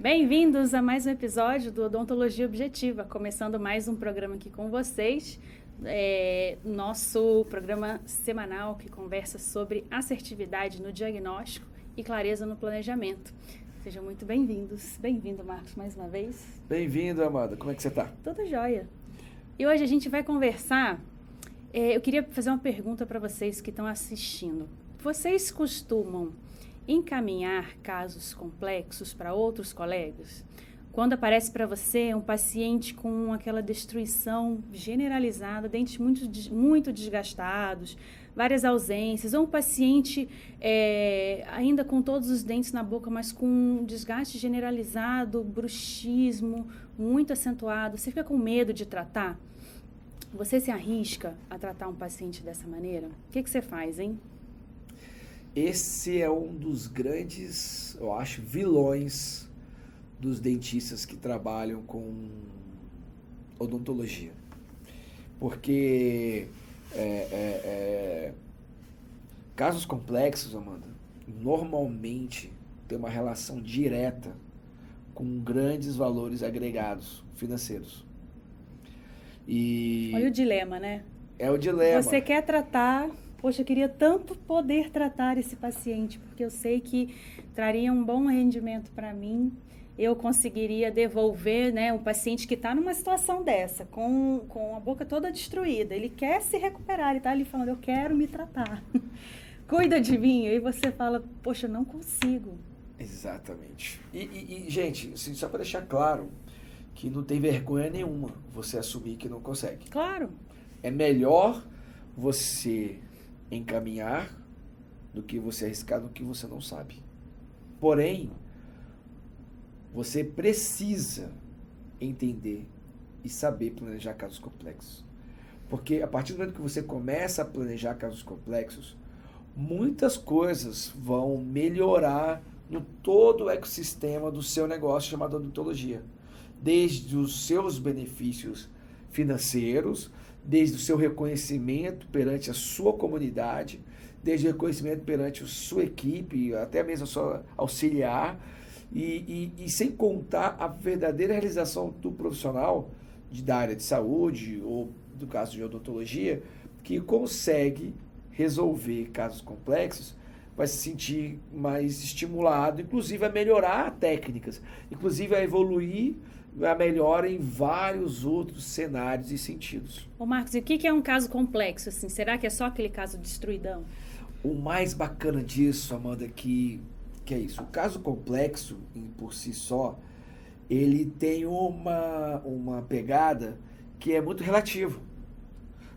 Bem-vindos a mais um episódio do Odontologia Objetiva, começando mais um programa aqui com vocês, nosso programa semanal que conversa sobre assertividade no diagnóstico e clareza no planejamento. Sejam muito bem-vindos. Bem-vindo, Marcos, mais uma vez. Bem-vindo, Amanda. Como é que você está? Tudo jóia. E hoje a gente vai conversar, eu queria fazer uma pergunta para vocês que estão assistindo. Vocês costumam encaminhar casos complexos para outros colegas? Quando aparece para você um paciente com aquela destruição generalizada, dentes muito desgastados, várias ausências, ou um paciente ainda com todos os dentes na boca, mas com um desgaste generalizado, bruxismo muito acentuado, você fica com medo de tratar? Você se arrisca a tratar um paciente dessa maneira? O que você faz, hein? Esse é um dos grandes, eu acho, vilões dos dentistas que trabalham com odontologia. Porque casos complexos, Amanda, normalmente tem uma relação direta com grandes valores agregados financeiros. E olha o dilema, né? é o dilema. Você quer tratar... Poxa, eu queria tanto poder tratar esse paciente, porque eu sei que traria um bom rendimento para mim. Eu conseguiria devolver, né, um paciente que está numa situação dessa, com a boca toda destruída. Ele quer se recuperar, ele está ali falando, eu quero me tratar. Cuida de mim. Aí você fala, poxa, eu não consigo. Exatamente. Gente, assim, só para deixar claro que não tem vergonha nenhuma você assumir que não consegue. Claro. É melhor você encaminhar do que você arriscar no que você não sabe. Porém, você precisa entender e saber planejar casos complexos. Porque a partir do momento que você começa a planejar casos complexos, muitas coisas vão melhorar no todo o ecossistema do seu negócio chamado odontologia. Desde os seus benefícios financeiros, desde o seu reconhecimento perante a sua comunidade, desde o reconhecimento perante a sua equipe, até mesmo a sua auxiliar, e sem contar a verdadeira realização do profissional da área de saúde, ou do caso de odontologia, que consegue resolver casos complexos, vai se sentir mais estimulado, inclusive a melhorar técnicas, inclusive a evoluir, a melhora em vários outros cenários e sentidos. Ô Marcos, e o que é um caso complexo? Assim? Será que é só aquele caso destruidão? O mais bacana disso, Amanda, que é isso. O caso complexo, por si só, ele tem uma pegada que é muito relativa.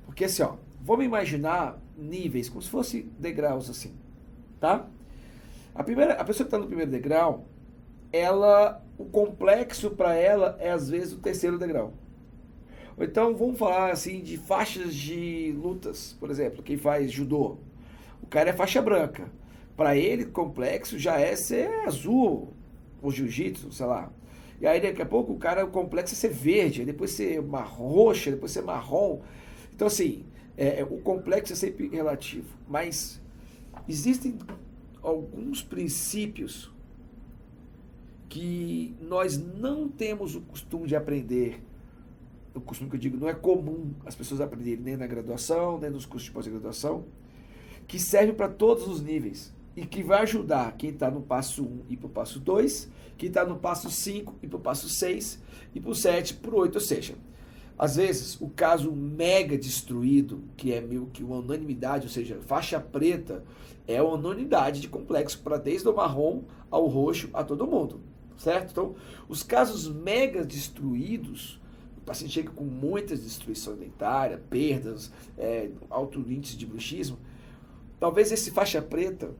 Porque assim, ó, vamos imaginar níveis, como se fossem degraus assim, tá? A pessoa que está no primeiro degrau, o complexo para ela é às vezes o terceiro degrau. Ou então vamos falar assim de faixas de lutas, por exemplo, quem faz judô, o cara é faixa branca. Para ele, complexo já é ser azul, ou jiu-jitsu, sei lá. E aí daqui a pouco o complexo é ser verde, depois ser roxa, depois ser marrom. Então assim, o complexo é sempre relativo, mas existem alguns princípios que nós não temos o costume de aprender. O costume que eu digo, não é comum as pessoas aprenderem nem na graduação, nem nos cursos de pós-graduação, que serve para todos os níveis e que vai ajudar quem está no passo 1 e para o passo 2, quem está no passo 5 e para o passo 6, e para o 7, para o 8, ou seja, às vezes o caso mega destruído, que é meio que uma unanimidade, ou seja, faixa preta, é uma unanimidade de complexo para desde o marrom ao roxo a todo mundo. Certo? Então, os casos mega destruídos, o paciente chega com muitas destruições dentárias, perdas, alto índice de bruxismo, talvez esse faixa preta,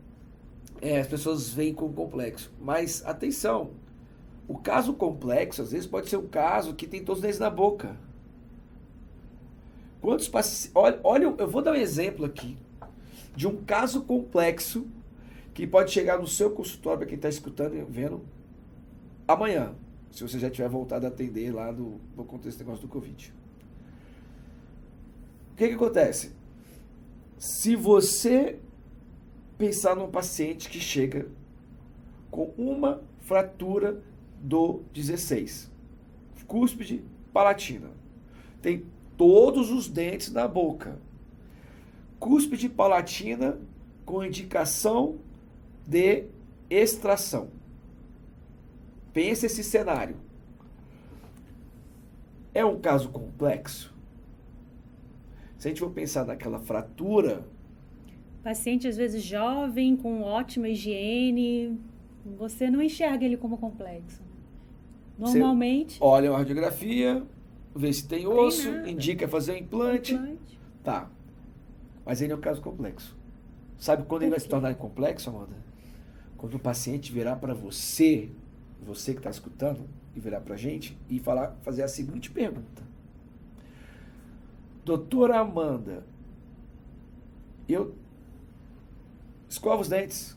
as pessoas veem como complexo. Mas, atenção, o caso complexo, às vezes, pode ser um caso que tem todos os dentes na boca. Quantos pacientes... Olha, eu vou dar um exemplo aqui de um caso complexo que pode chegar no seu consultório, para quem está escutando e vendo, amanhã, se você já tiver voltado a atender lá no contexto do negócio do Covid. O que acontece? Se você pensar num paciente que chega com uma fratura do 16. Cúspide palatina. Tem todos os dentes na boca. Cúspide palatina com indicação de extração. Pensa esse cenário. É um caso complexo? Se a gente for pensar naquela fratura... Paciente, às vezes, jovem, com ótima higiene, você não enxerga ele como complexo. Normalmente... Você olha uma radiografia, vê se tem osso, indica fazer um implante. Tá. Mas ele é um caso complexo. Sabe quando ele vai se tornar complexo, Amanda? Quando o paciente virar para você que está escutando, e virar para a gente, e fazer a seguinte pergunta. Doutora Amanda, eu escovo os dentes,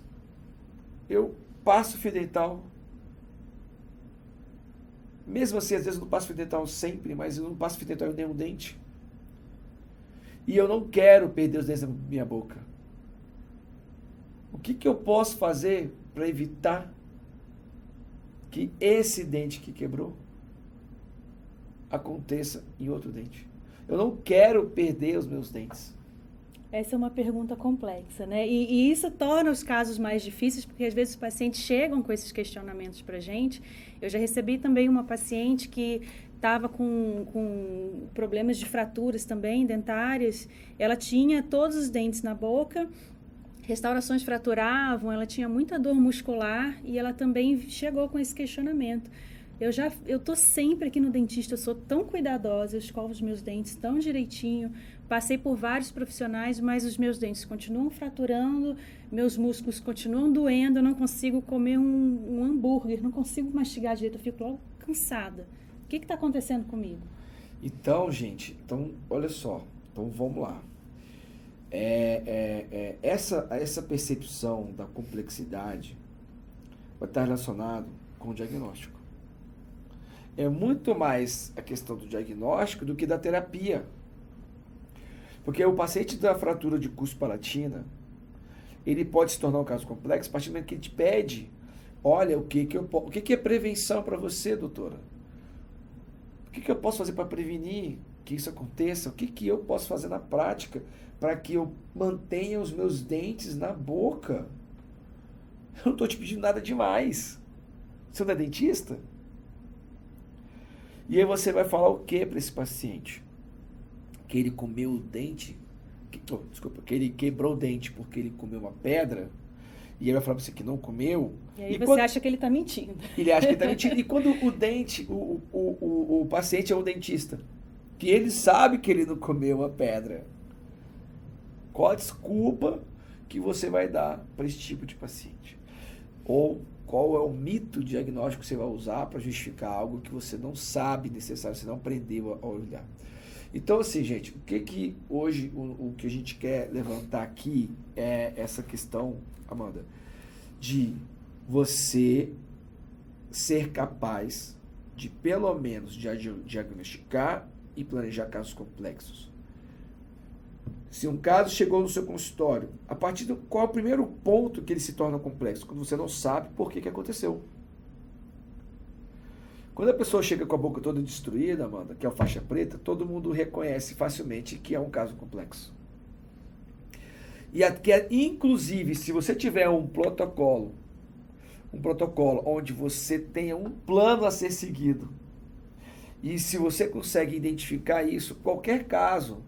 eu passo fio dental, mesmo assim, às vezes eu não passo fio dental sempre, mas eu não passo fio dental em nenhum dente. E eu não quero perder os dentes da minha boca. O que eu posso fazer para evitar que esse dente que quebrou aconteça em outro dente? Eu não quero perder os meus dentes. Essa é uma pergunta complexa, né? E isso torna os casos mais difíceis, porque às vezes os pacientes chegam com esses questionamentos para a gente. Eu já recebi também uma paciente que estava com problemas de fraturas também, dentárias. Ela tinha todos os dentes na boca, restaurações fraturavam, ela tinha muita dor muscular e ela também chegou com esse questionamento. Eu tô sempre aqui no dentista, eu sou tão cuidadosa, eu escovo os meus dentes tão direitinho, passei por vários profissionais, mas os meus dentes continuam fraturando, meus músculos continuam doendo, eu não consigo comer um hambúrguer, não consigo mastigar direito, eu fico logo cansada. O que está acontecendo comigo? Então, gente, olha só, vamos lá. Essa percepção da complexidade vai estar relacionado com o diagnóstico. É muito mais a questão do diagnóstico do que da terapia. Porque o paciente da fratura de cúspide palatina, ele pode se tornar um caso complexo a partir do momento que ele te pede, olha, o que é prevenção para você, doutora? O que eu posso fazer para prevenir que isso aconteça? O que eu posso fazer na prática para que eu mantenha os meus dentes na boca? Eu não estou te pedindo nada demais. Você não é dentista? E aí você vai falar o que para esse paciente? Que ele comeu o dente, que ele quebrou o dente porque ele comeu uma pedra, e ele vai falar para você que não comeu. E aí você acha que ele está mentindo. Ele acha que ele está mentindo. E quando o paciente é um dentista, que ele sabe que ele não comeu uma pedra, qual a desculpa que você vai dar para esse tipo de paciente? Ou qual é o mito diagnóstico que você vai usar para justificar algo que você não sabe necessário, você não aprendeu a olhar? Então, assim, gente, o que hoje, o que a gente quer levantar aqui é essa questão, Amanda, de você ser capaz de, pelo menos, diagnosticar e planejar casos complexos. Se um caso chegou no seu consultório, a partir do qual é o primeiro ponto que ele se torna complexo? Quando você não sabe por que aconteceu. Quando a pessoa chega com a boca toda destruída, Amanda, que é o faixa preta, todo mundo reconhece facilmente que é um caso complexo. Inclusive, se você tiver um protocolo onde você tenha um plano a ser seguido, e se você consegue identificar isso, qualquer caso,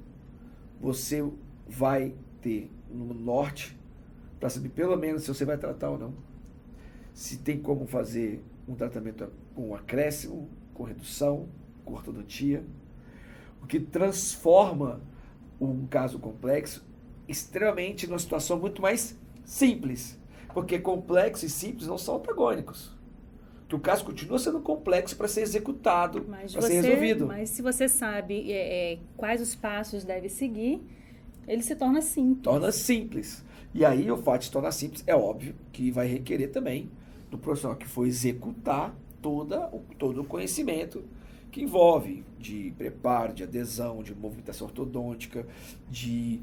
você vai ter no norte para saber pelo menos se você vai tratar ou não. Se tem como fazer um tratamento com acréscimo, com redução, com ortodontia, o que transforma um caso complexo extremamente numa situação muito mais simples, porque complexo e simples não são antagônicos. Que o caso continua sendo complexo para ser executado, para ser resolvido. Mas se você sabe quais os passos deve seguir, ele se torna simples. Torna simples. E aí o fato de se tornar simples é óbvio que vai requerer também do profissional que for executar todo o conhecimento que envolve de preparo, de adesão, de movimentação ortodôntica, de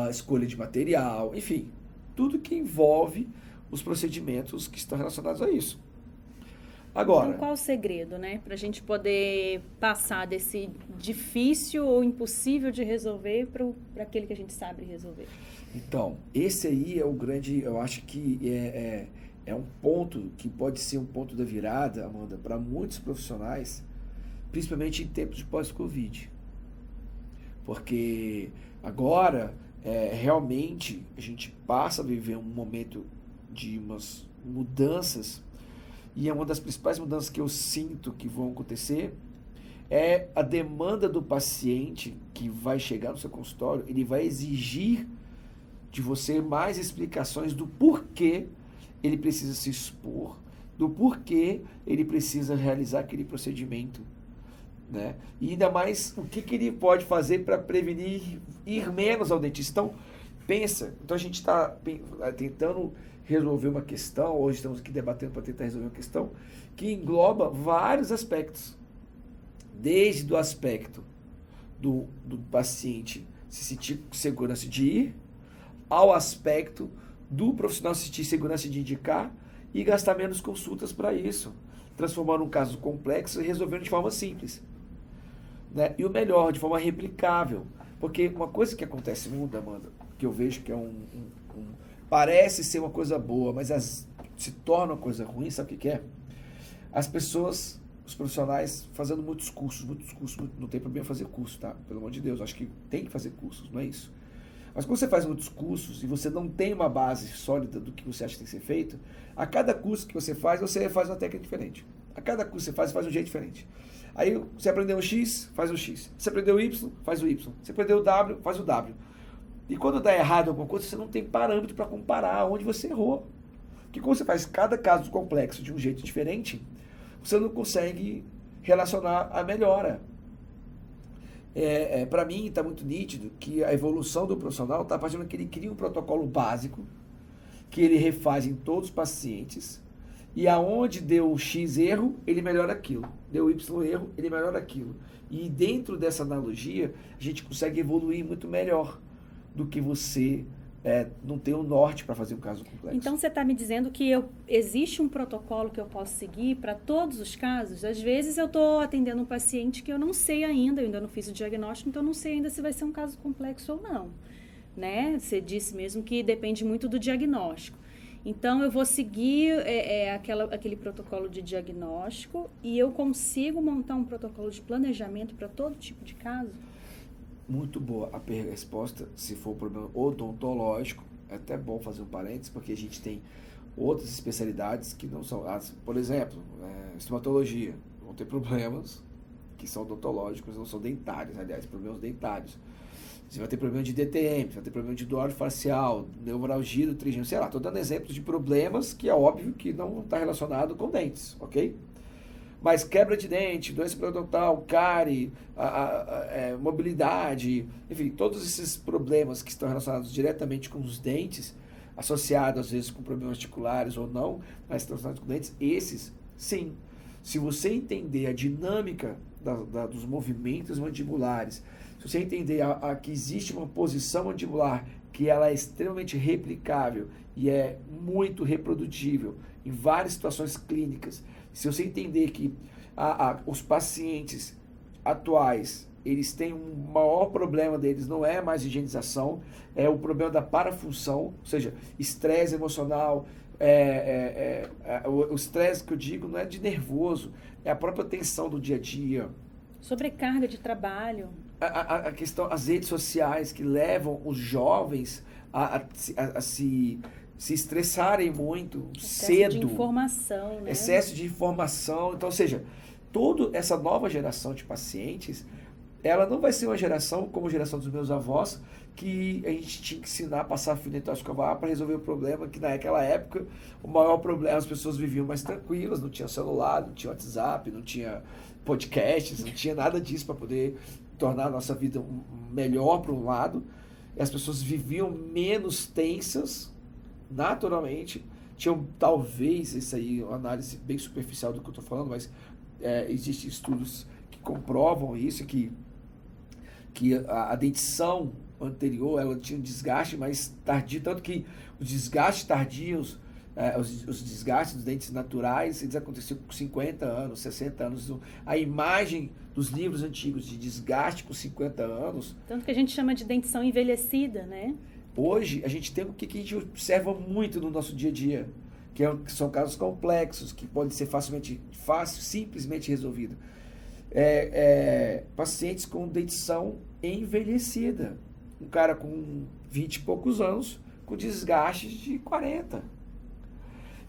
escolha de material, enfim, tudo que envolve os procedimentos que estão relacionados a isso. Agora, Então, qual o segredo, né? Para a gente poder passar desse difícil ou impossível de resolver para aquele que a gente sabe resolver? então, esse aí é o grande, eu acho que é um ponto que pode ser um ponto da virada, Amanda, para muitos profissionais, principalmente em tempos de pós-Covid. Porque agora, realmente, a gente passa a viver um momento de umas mudanças, e é uma das principais mudanças que eu sinto que vão acontecer, é a demanda do paciente que vai chegar no seu consultório, ele vai exigir de você mais explicações do porquê ele precisa se expor, do porquê ele precisa realizar aquele procedimento, né? E ainda mais o que ele pode fazer para prevenir ir menos ao dentista. Então, pensa, então a gente está tentando resolver uma questão, hoje estamos aqui debatendo para tentar resolver uma questão que engloba vários aspectos, desde o aspecto do paciente se sentir segurança de ir, ao aspecto do profissional sentir segurança de indicar e gastar menos consultas para isso, transformando um caso complexo e resolvendo de forma simples, né? E o melhor, de forma replicável, porque uma coisa que acontece muito, Amanda, que eu vejo que é parece ser uma coisa boa, mas se torna uma coisa ruim, sabe o que é? As pessoas, os profissionais fazendo muitos cursos, não tem problema fazer curso, tá? Pelo amor de Deus, acho que tem que fazer cursos, não é isso? Mas quando você faz muitos cursos e você não tem uma base sólida do que você acha que tem que ser feito, a cada curso que você faz uma técnica diferente. A cada curso que você faz um jeito diferente. Aí você aprendeu o X, faz o X. Você aprendeu o Y, faz o Y. Você aprendeu o W, faz o W. E quando dá errado alguma coisa, você não tem parâmetro para comparar onde você errou. Porque quando você faz cada caso complexo de um jeito diferente, você não consegue relacionar a melhora. Para mim, está muito nítido que a evolução do profissional está partindo que ele cria um protocolo básico, que ele refaz em todos os pacientes, e aonde deu X erro, ele melhora aquilo. Deu Y erro, ele melhora aquilo. E dentro dessa analogia, a gente consegue evoluir muito melhor do que você não ter um norte para fazer um caso complexo. Então, você está me dizendo que existe um protocolo que eu posso seguir para todos os casos? Às vezes, eu estou atendendo um paciente que eu não sei ainda, eu ainda não fiz o diagnóstico, então eu não sei ainda se vai ser um caso complexo ou não, né? Você disse mesmo que depende muito do diagnóstico. Então, eu vou seguir aquele protocolo de diagnóstico e eu consigo montar um protocolo de planejamento para todo tipo de caso? Muito boa a resposta. Se for um problema odontológico, é até bom fazer um parênteses, porque a gente tem outras especialidades que não são, por exemplo, estomatologia, vão ter problemas que são odontológicos, não são dentários, aliás, problemas dentários. Você vai ter problema de DTM, você vai ter problema de dor facial, neuralgia do trigêmeo, sei lá, estou dando exemplos de problemas que é óbvio que não está relacionado com dentes, ok? Mas quebra de dente, doença periodontal, cárie, mobilidade, enfim, todos esses problemas que estão relacionados diretamente com os dentes, associados às vezes com problemas articulares ou não, mas estão relacionados com dentes, esses, sim. Se você entender a dinâmica dos movimentos mandibulares, se você entender que existe uma posição mandibular que ela é extremamente replicável e é muito reprodutível em várias situações clínicas, se você entender que os pacientes atuais, eles têm um maior problema deles, não é mais higienização, é o problema da parafunção, ou seja, estresse emocional, o estresse que eu digo não é de nervoso, é a própria tensão do dia a dia. Sobrecarga de trabalho. A questão, as redes sociais que levam os jovens a se estressarem muito cedo. Excesso de informação, né? Excesso de informação. Então, ou seja, toda essa nova geração de pacientes, ela não vai ser uma geração como a geração dos meus avós, que a gente tinha que ensinar a passar fio dental escovar para resolver o problema, que naquela época o maior problema, as pessoas viviam mais tranquilas, não tinha celular, não tinha WhatsApp, não tinha podcasts, não tinha nada disso para poder tornar a nossa vida melhor para um lado, e as pessoas viviam menos tensas, naturalmente, tinham talvez, isso aí é uma análise bem superficial do que eu estou falando, mas existem estudos que comprovam isso, que a dentição anterior, ela tinha um desgaste mais tardio, tanto que os desgastes tardios os desgastes dos dentes naturais, eles aconteciam com 50 anos, 60 anos. A imagem dos livros antigos de desgaste com 50 anos... Tanto que a gente chama de dentição envelhecida, né? Hoje, a gente tem o que a gente observa muito no nosso dia a dia, que são casos complexos, que podem ser simplesmente resolvidos. Pacientes com dentição envelhecida. Um cara com 20 e poucos anos, com desgastes de 40.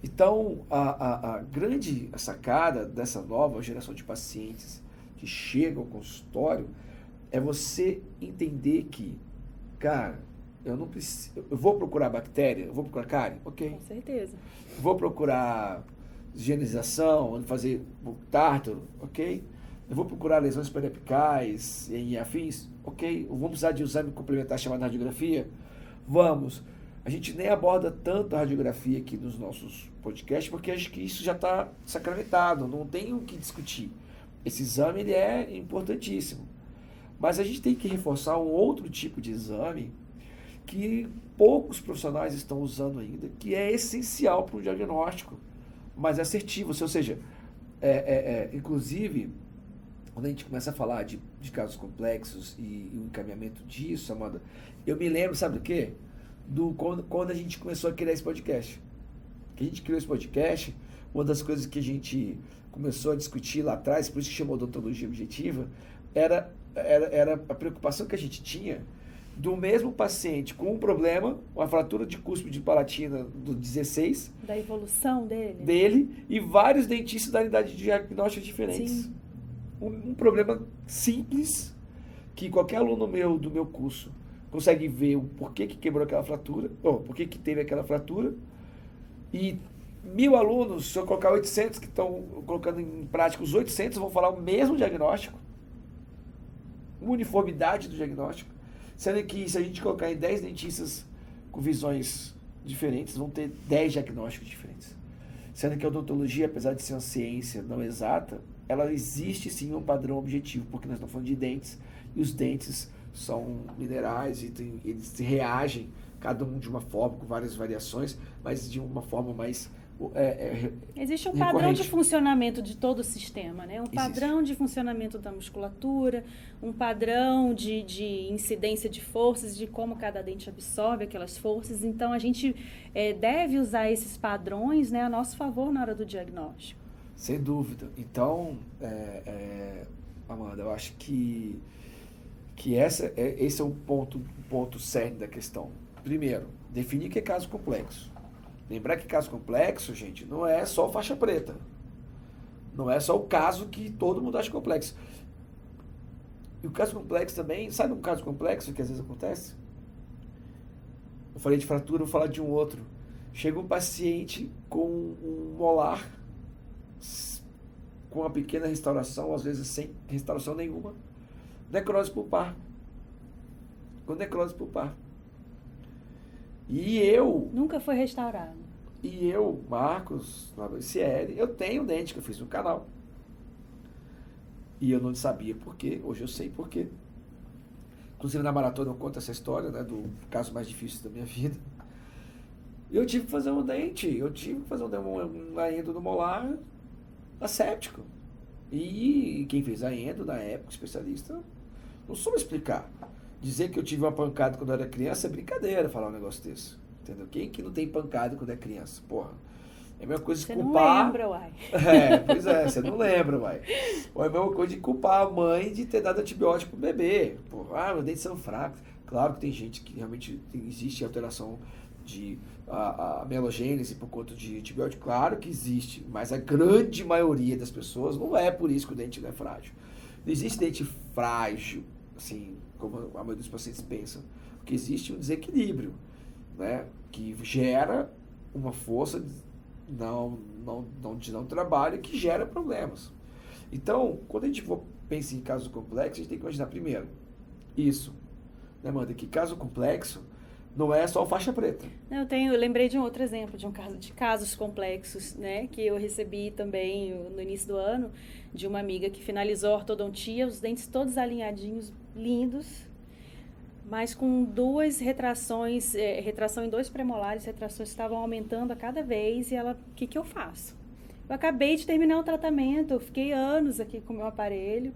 Então, a grande sacada dessa nova geração de pacientes que chegam ao consultório é você entender que, cara, eu não preciso, eu vou procurar bactéria, eu vou procurar cárie, ok. Com certeza. Vou procurar higienização, fazer tártaro, ok. Eu vou procurar lesões periapicais e afins, ok. Vamos precisar de um exame complementar chamado radiografia? Vamos. A gente nem aborda tanto a radiografia aqui nos nossos podcasts, porque acho que isso já está sacramentado, não tem o que discutir. Esse exame ele é importantíssimo. Mas a gente tem que reforçar um outro tipo de exame que poucos profissionais estão usando ainda, que é essencial para o diagnóstico mais assertivo. Ou seja, inclusive, quando a gente começa a falar de casos complexos e o encaminhamento disso, Amanda, eu me lembro, sabe do quê? Quando a gente começou a criar esse podcast. Que a gente criou esse podcast, uma das coisas que a gente começou a discutir lá atrás, por isso que chamou odontologia objetiva, era a preocupação que a gente tinha do mesmo paciente com um problema, uma fratura de cúspide palatina do 16. Da evolução dele. Dele e vários dentistas da unidade de diagnósticos diferentes. Sim. Um problema simples que qualquer aluno do meu curso consegue ver o porquê que quebrou aquela fratura, ou porquê que teve aquela fratura, e 1.000 alunos, se eu colocar 800 que estão colocando em prática, os 800 vão falar o mesmo diagnóstico, uma uniformidade do diagnóstico, sendo que se a gente colocar em 10 dentistas com visões diferentes, vão ter 10 diagnósticos diferentes. Sendo que a odontologia, apesar de ser uma ciência não exata, ela existe sim um padrão objetivo, porque nós estamos falando de dentes, e os dentes são minerais e eles reagem, cada um de uma forma, com várias variações, mas de uma forma mais existe um padrão de funcionamento de todo o sistema, né? Um padrão de funcionamento da musculatura, um padrão de incidência de forças, de como cada dente absorve aquelas forças. Então, a gente deve usar esses padrões, né, a nosso favor na hora do diagnóstico. Sem dúvida. Então, Amanda, eu acho que esse é o ponto cerne da questão. Primeiro, definir o que é caso complexo. Lembrar que caso complexo, gente, não é só faixa preta. Não é só o caso que todo mundo acha complexo. E o caso complexo também, sabe um caso complexo que às vezes acontece? Eu falei de fratura, vou falar de um outro. Chega um paciente com um molar, com uma pequena restauração, às vezes sem restauração nenhuma. Necrose pulpar. Com necrose pulpar. E eu... Nunca foi restaurado. E eu, Marcos, Cieri, eu tenho um dente que eu fiz no canal. E eu não sabia por quê, hoje eu sei por quê. Inclusive na maratona eu conto essa história, né, do caso mais difícil da minha vida. Eu tive que fazer um dente, uma endo no molar asséptico. E quem fez a endo na época, especialista, não soube explicar. Dizer que eu tive uma pancada quando eu era criança é brincadeira falar um negócio desse. Entendeu? Quem que não tem pancada quando é criança? Porra. É a mesma coisa de culpar... Você não lembra, uai. Pois é, você não lembra, uai. Ou é a mesma coisa de culpar a mãe de ter dado antibiótico pro bebê. Porra, meus dentes são fracos. Claro que tem gente que realmente existe alteração de a mielogênese por conta de antibiótico. Claro que existe, mas a grande maioria das pessoas não é por isso que o dente não é frágil. Não existe dente frágil, assim, como a maioria dos pacientes pensam. Porque existe um desequilíbrio, né, que gera uma força de não trabalho que gera problemas. Então, quando a gente pensa em caso complexo, a gente tem que imaginar primeiro isso, né, Amanda, que caso complexo não é só faixa preta. Eu lembrei de um outro exemplo, de casos complexos, né, que eu recebi também no início do ano, de uma amiga que finalizou a ortodontia, os dentes todos alinhadinhos, lindos, mas com duas retrações, retração em 2 premolares, retrações estavam aumentando a cada vez, e ela, o que que eu faço? Eu acabei de terminar o tratamento, eu fiquei anos aqui com o meu aparelho,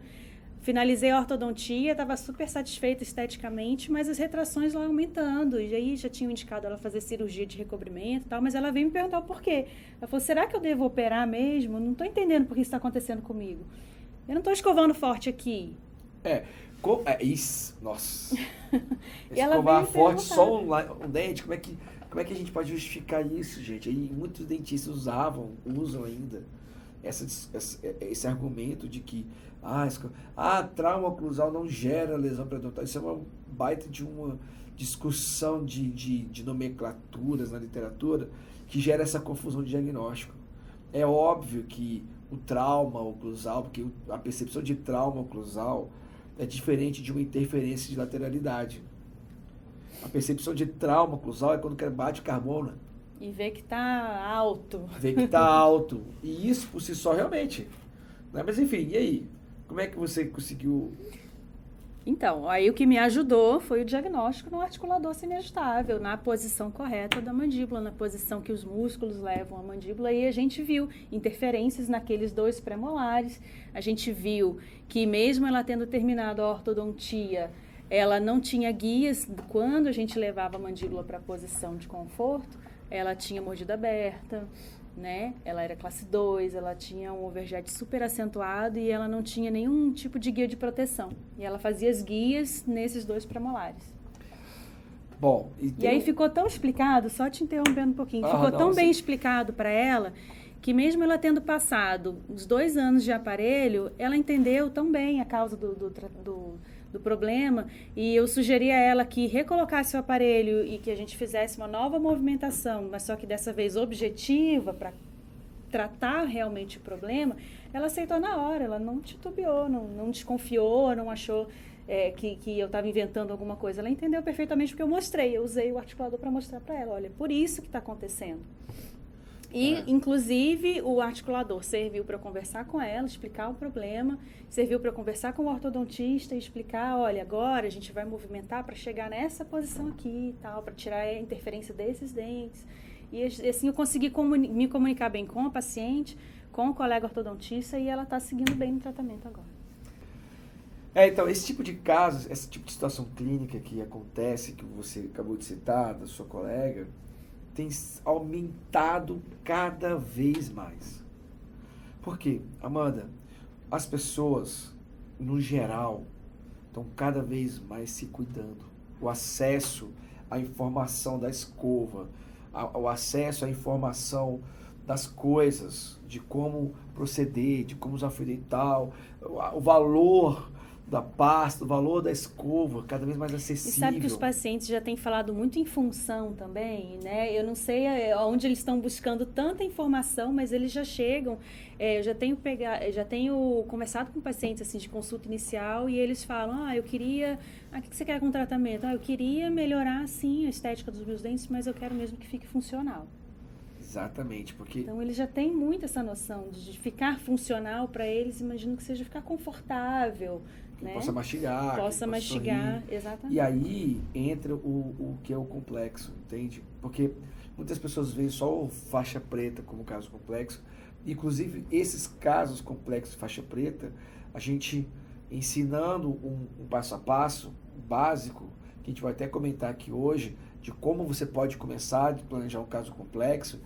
finalizei a ortodontia, estava super satisfeita esteticamente, mas as retrações lá aumentando, e aí já tinham indicado ela fazer cirurgia de recobrimento e tal, mas ela veio me perguntar o porquê. Ela falou, será que eu devo operar mesmo? Não estou entendendo por que isso está acontecendo comigo. Eu não estou escovando forte aqui. Isso, nossa. E ela Escovar veio forte perguntar. só um dente, como é que a gente pode justificar isso, gente? Aí muitos dentistas usam ainda esse argumento de que trauma oclusal não gera lesão periodontal. Isso é uma baita de uma discussão de nomenclaturas na literatura que gera essa confusão de diagnóstico. É óbvio que o trauma oclusal, porque a percepção de trauma oclusal é diferente de uma interferência de lateralidade. A percepção de trauma oclusal é quando o cara bate carbono. E vê que tá alto. Vê que tá alto. E isso por si só realmente. Né? Mas enfim, e aí? Como é que você conseguiu... Então, aí o que me ajudou foi o diagnóstico no articulador semiajustável, na posição correta da mandíbula, na posição que os músculos levam a mandíbula, e a gente viu interferências naqueles 2 premolares. A gente viu que mesmo ela tendo terminado a ortodontia, ela não tinha guias quando a gente levava a mandíbula para a posição de conforto, ela tinha mordida aberta, né? Ela era classe 2, ela tinha um overjet super acentuado e ela não tinha nenhum tipo de guia de proteção. E ela fazia as guias nesses 2 premolares. Bom, e aí ficou tão explicado, só te interrompendo um pouquinho, ficou tão bem explicado para ela que mesmo ela tendo passado os 2 anos de aparelho, ela entendeu tão bem a causa do problema, e eu sugeri a ela que recolocasse o aparelho e que a gente fizesse uma nova movimentação, mas só que dessa vez objetiva, para tratar realmente o problema. Ela aceitou na hora, ela não titubeou, não desconfiou, não achou que eu estava inventando alguma coisa. Ela entendeu perfeitamente porque eu usei o articulador para mostrar para ela, olha, por isso que está acontecendo. E, inclusive, o articulador serviu para eu conversar com ela, explicar o problema, serviu para eu conversar com o ortodontista e explicar, olha, agora a gente vai movimentar para chegar nessa posição aqui e tal, para tirar a interferência desses dentes. E assim eu consegui me comunicar bem com a paciente, com o colega ortodontista, e ela está seguindo bem no tratamento agora. Então, esse tipo de casos, esse tipo de situação clínica que acontece, que você acabou de citar, da sua colega, tem aumentado cada vez mais. Por quê? Amanda, as pessoas, no geral, estão cada vez mais se cuidando. O acesso à informação da escova, o acesso à informação das coisas, de como proceder, de como usar fio dental, o valor da pasta, o valor da escova, cada vez mais acessível. E sabe que os pacientes já têm falado muito em função também, né? Eu não sei onde eles estão buscando tanta informação, mas eles já chegam. Eu já tenho conversado com pacientes assim de consulta inicial e eles falam, eu queria... o que você quer com o tratamento? Eu queria melhorar, sim, a estética dos meus dentes, mas eu quero mesmo que fique funcional. Exatamente, porque... Então, eles já têm muito essa noção de ficar funcional para eles, imagino que seja ficar confortável, né? Possa mastigar. Possa mastigar, exatamente. E aí entra o que é o complexo, entende? Porque muitas pessoas veem só o faixa preta como caso complexo. Inclusive, esses casos complexos de faixa preta, a gente ensinando um passo a passo básico, que a gente vai até comentar aqui hoje, de como você pode começar a planejar um caso complexo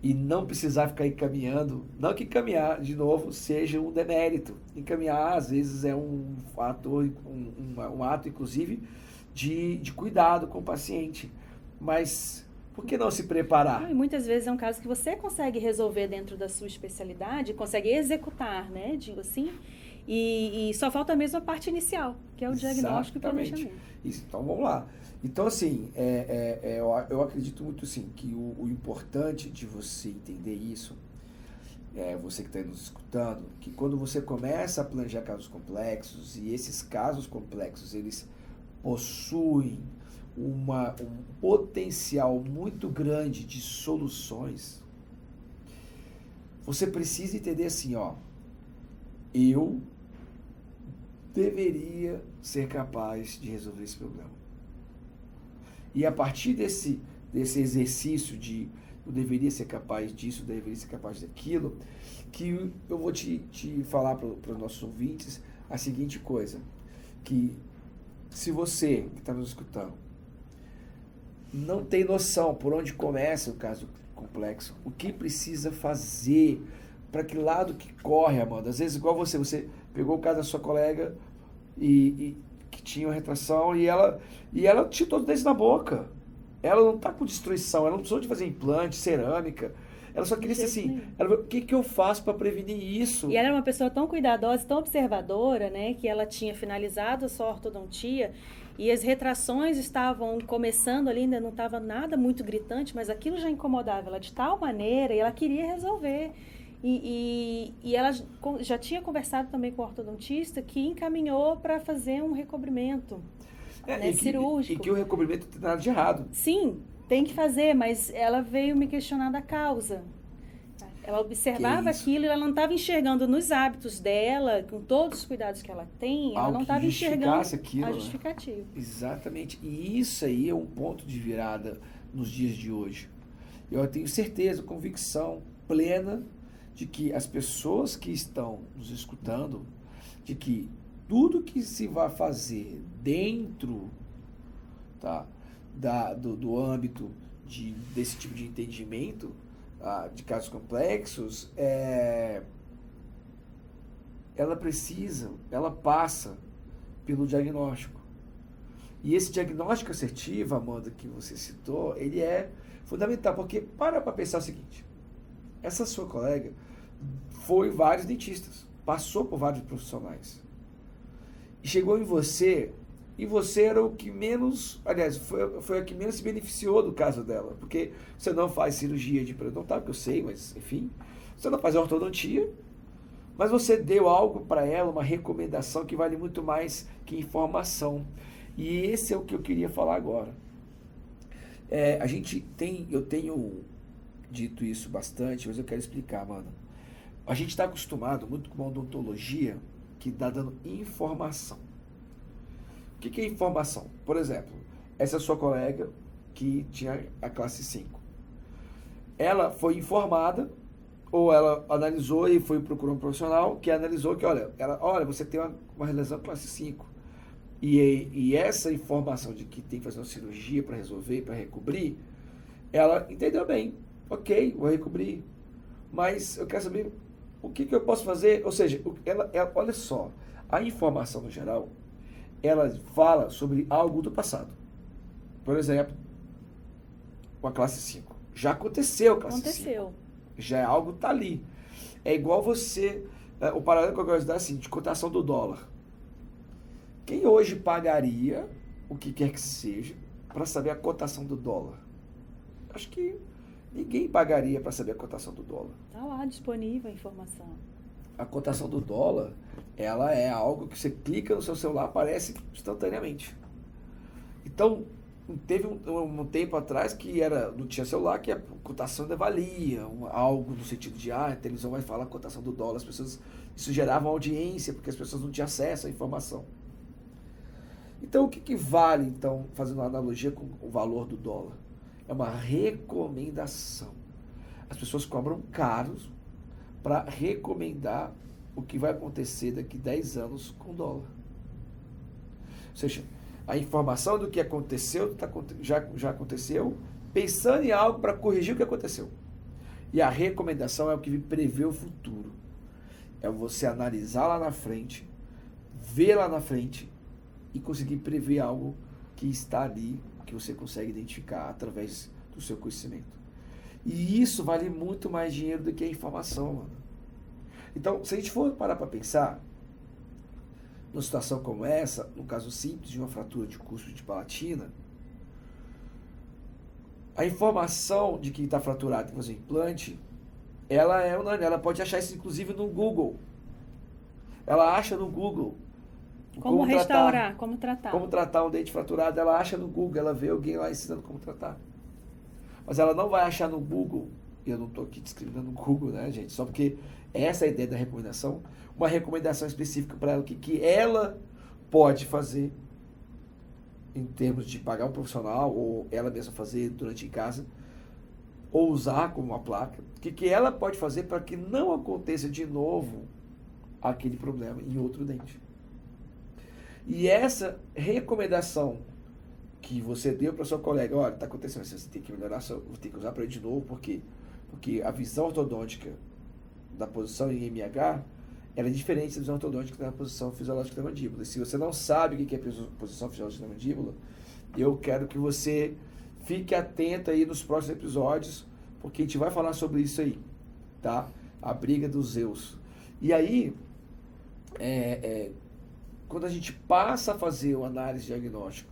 e não precisar ficar encaminhando. Não que encaminhar, de novo, seja um demérito. Encaminhar, às vezes, é um ato, inclusive, de cuidado com o paciente. Mas por que não se preparar? E muitas vezes é um caso que você consegue resolver dentro da sua especialidade, consegue executar, né, digo assim, e só falta mesmo a parte inicial, que é o diagnóstico e planejamento. Isso, então vamos lá. Então, assim, eu acredito muito assim, que o importante de você entender isso, você que está nos escutando, que quando você começa a planejar casos complexos, e esses casos complexos, eles possuem um potencial muito grande de soluções, você precisa entender assim, eu deveria ser capaz de resolver esse problema. E a partir desse exercício de eu deveria ser capaz disso, eu deveria ser capaz daquilo, que eu vou te falar para os nossos ouvintes a seguinte coisa, que se você que está nos escutando não tem noção por onde começa o caso complexo, o que precisa fazer, para que lado que corre, Amanda. Às vezes, igual você pegou o caso da sua colega e que tinha uma retração e ela tinha todos os dentes na boca. Ela não está com destruição, ela não precisou de fazer implante, cerâmica. Ela só queria ser assim, o que eu faço para prevenir isso? E ela era uma pessoa tão cuidadosa, tão observadora, né, que ela tinha finalizado a sua ortodontia e as retrações estavam começando ali, ainda não estava nada muito gritante, mas aquilo já incomodava ela de tal maneira e ela queria resolver. E ela já tinha conversado também com o ortodontista que encaminhou para fazer um recobrimento cirúrgico. E que o recobrimento não tem nada de errado. Sim, tem que fazer, mas ela veio me questionar da causa. Ela observava aquilo e ela não estava enxergando nos hábitos dela, com todos os cuidados que ela tem, ela não estava enxergando a justificativa. Exatamente. E isso aí é um ponto de virada nos dias de hoje. Eu tenho certeza, convicção plena de que as pessoas que estão nos escutando, de que tudo que se vai fazer dentro, tá, do âmbito desse tipo de entendimento, de casos complexos, ela passa pelo diagnóstico. E esse diagnóstico assertivo, Amanda, que você citou, ele é fundamental, porque para pensar o seguinte, essa sua colega foi vários dentistas, passou por vários profissionais, e chegou em você, e você era o que menos, aliás, foi a que menos se beneficiou do caso dela, porque você não faz cirurgia de periodontal, que eu sei, mas enfim, você não faz ortodontia, mas você deu algo para ela, uma recomendação que vale muito mais que informação. E esse é o que eu queria falar agora. Eu tenho dito isso bastante, mas eu quero explicar, mano. A gente está acostumado muito com uma odontologia que está dando informação. O que é informação? Por exemplo, essa sua colega que tinha a classe 5. Ela foi informada, ou ela analisou e foi procurar um profissional que analisou que, olha, você tem uma lesão classe 5. E essa informação de que tem que fazer uma cirurgia para resolver, para recobrir, ela entendeu bem. Ok, vou recobrir. Mas eu quero saber o que eu posso fazer. Ou seja, olha só, a informação no geral, ela fala sobre algo do passado. Por exemplo, com a classe 5. Já aconteceu a classe 5. Já é algo que está ali. É igual você... o paralelo que eu gosto de dar é assim, de cotação do dólar. Quem hoje pagaria o que quer que seja para saber a cotação do dólar? Acho que ninguém pagaria para saber a cotação do dólar. Está lá disponível a informação. A cotação do dólar, ela é algo que você clica no seu celular, aparece instantaneamente. Então, teve um tempo atrás que não tinha celular, que a cotação ainda valia, algo no sentido de, a televisão vai falar a cotação do dólar, isso gerava uma audiência, porque as pessoas não tinham acesso à informação. Então, o que vale, então, fazendo uma analogia com o valor do dólar? É uma recomendação. As pessoas cobram caros para recomendar o que vai acontecer daqui 10 anos com o dólar. Ou seja, a informação do que aconteceu, já aconteceu, pensando em algo para corrigir o que aconteceu. E a recomendação é o que prevê o futuro. É você analisar lá na frente, ver lá na frente e conseguir prever algo que está ali, que você consegue identificar através do seu conhecimento. E isso vale muito mais dinheiro do que a informação, mano. Então, se a gente for parar para pensar, numa situação como essa, no caso simples de uma fratura de cuspo de palatina, a informação de que está fraturado tem que fazer um implante, ela é unânime, ela pode achar isso inclusive no Google. Ela acha no Google. Como restaurar, como tratar. Como tratar um dente fraturado, ela acha no Google, ela vê alguém lá ensinando como tratar. Mas ela não vai achar no Google, e eu não estou aqui discriminando no Google, né, gente? Só porque essa é a ideia da recomendação, uma recomendação específica para ela, que ela pode fazer em termos de pagar um profissional ou ela mesma fazer durante em casa, ou usar como uma placa, o que ela pode fazer para que não aconteça de novo aquele problema em outro dente. E essa recomendação que você deu para sua colega, olha, está acontecendo, você tem que melhorar, tem que usar para ele de novo, porque a visão ortodôntica da posição em MH, ela é diferente da visão ortodôntica da posição fisiológica da mandíbula. E se você não sabe o que é posição fisiológica da mandíbula, eu quero que você fique atento aí nos próximos episódios, porque a gente vai falar sobre isso aí, tá? A briga dos Zeus. E aí, quando a gente passa a fazer o análise diagnóstico,